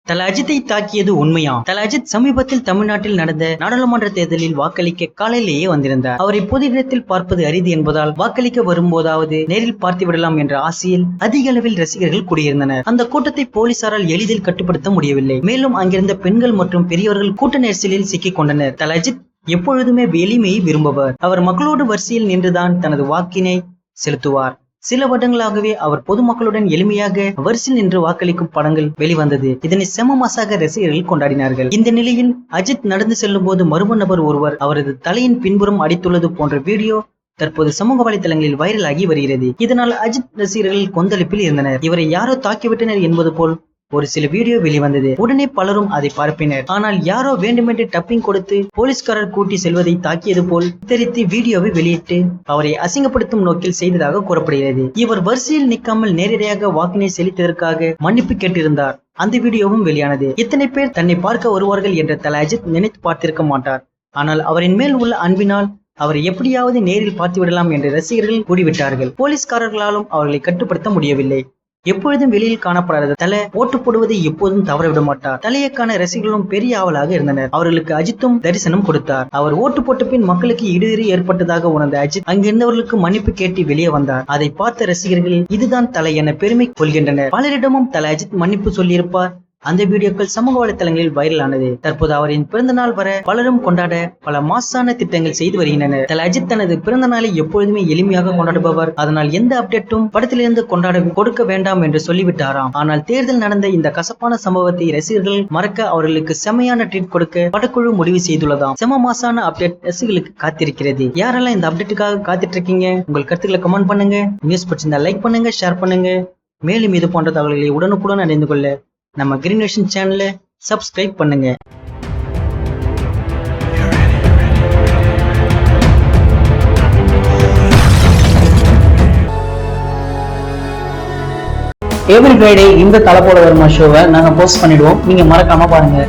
தல அஜித்தை தாக்கியது உண்மையா? தல அஜித் சமீபத்தில் தமிழ்நாட்டில் நடந்த நாடாளுமன்ற தேர்தலில் வாக்களிக்க காலையிலேயே வந்திருந்தார். அவரை பொது இடத்தில் பார்ப்பது அரிது என்பதால் வாக்களிக்க வரும்போதாவது நேரில் பார்த்து விடலாம் என்ற ஆசையில் அதிக அளவில் ரசிகர்கள் கூடியிருந்தனர். அந்த கூட்டத்தை போலீசாரால் எளிதில் கட்டுப்படுத்த முடியவில்லை. மேலும் அங்கிருந்த பெண்கள் மற்றும் பெரியவர்கள் கூட்ட நெரிசலில் சிக்கிக் கொண்டனர். தல அஜித் எப்பொழுதுமே எளிமையை விரும்புவர். அவர் மக்களோடு வரிசையில் நின்றுதான் தனது வாக்கினை செலுத்துவார். சில வருடங்களாகவே அவர் பொதுமக்களுடன் எளிமையாக வரிசையில் நின்று வாக்களிக்கும் படங்கள் வெளிவந்தது. இதனை செம மாசாக ரசிகர்கள் கொண்டாடினார்கள். இந்த நிலையில் அஜித் நடந்து செல்லும் போது மர்ம நபர் ஒருவர் அவரது தலையின் பின்புறம் அடித்துள்ளது போன்ற வீடியோ தற்போது சமூக வலைதளங்களில் வைரலாகி வருகிறது. இதனால் அஜித் ரசிகர்கள் கொந்தளிப்பில் இருந்தனர். இவரை யாரோ தாக்கிவிட்டனர் என்பது போல் ஒரு சில வீடியோ வெளிவந்தது. உடனே பலரும் அதை பரப்பினர். ஆனால் யாரோ வேண்டுமென்று டப்பிங் கொடுத்து போலீஸ்காரர் கூட்டி செல்வதை தாக்கியது போல் தெரிவித்து வீடியோவை வெளியிட்டு அவரை அசிங்கப்படுத்தும் நோக்கில் செய்ததாக கூறப்படுகிறது. இவர் வரிசையில் நிற்காமல் நேரடியாக வாக்கினை செலுத்தியதற்காக மன்னிப்பு கேட்டிருந்தார். அந்த வீடியோவும் வெளியானது. இத்தனை பேர் தன்னை பார்க்க வருவார்கள் என்ற தல அஜித் நினைத்து பார்த்திருக்க மாட்டார். ஆனால் அவரின் மேல் உள்ள அன்பினால் அவரை எப்படியாவது நேரில் பார்த்து விடலாம் என்று ரசிகர்கள் கூறிவிட்டார்கள். போலீஸ்காரர்களாலும் அவர்களை கட்டுப்படுத்த முடியவில்லை. எப்பொழுதும் வெளியில் காணப்படாத தல ஓட்டு போடுவதை எப்போதும் தவற விட மாட்டார். தலையைக்கான ரசிகர்களும் பெரிய ஆவலாக இருந்தனர். அவர்களுக்கு அஜித்தும் தரிசனம் கொடுத்தார். அவர் ஓட்டு போட்ட பின் மக்களுக்கு இடையூறு ஏற்பட்டதாக உணர்ந்த அஜித் அங்கிருந்தவர்களுக்கு மன்னிப்பு கேட்டு வெளியே வந்தார். அதை பார்த்த ரசிகர்கள் இதுதான் தலை என பெருமை கொள்கின்றனர். பலரிடமும் தல அஜித் மன்னிப்பு சொல்லியிருப்பார். அந்த வீடியோக்கள் சமூக வலைதளங்களில் வைரலானது. தற்போது அவரின் பிறந்த நாள் வர பலரும் கொண்டாட பல மாசான திட்டங்கள் செய்து வருகின்றனர். தல அஜித் தனது பிறந்த நாளை எப்பொழுதுமே எளிமையாக கொண்டாடுபவர். அதனால் எந்த அப்டேட்டும் படத்திலிருந்து கொண்டாட கொடுக்க வேண்டாம் என்று சொல்லிவிட்டாராம். ஆனால் தேர்தல் நடந்த இந்த கசப்பான சம்பவத்தை ரசிகர்கள் மறக்க அவர்களுக்கு செமையான ட்ரீட் கொடுக்க படக்குழு முடிவு செய்துள்ளதாம். செம மாசான அப்டேட் ரசிகர்களுக்கு காத்திருக்கிறது. யாரெல்லாம் இந்த அப்டேட்டுக்காக காத்துட்டு இருக்கீங்க? உங்கள் கருத்துக்களை கமெண்ட் பண்ணுங்க. நியூஸ் பிடிச்சிருந்தா லைக் பண்ணுங்க, ஷேர் பண்ணுங்க. மேலும் இது போன்ற தகவல்களை உடனுக்குடன் அறிந்து கொள்ள நம்ம கிரீன் நேஷன் சேனலை சப்ஸ்கிரைப் பண்ணுங்க. எவ்ரி ஃப்ரைடே இந்த தலப்போட வருமா ஷோவை நாங்க போஸ்ட் பண்ணிடுவோம். நீங்க மறக்காம பாருங்க.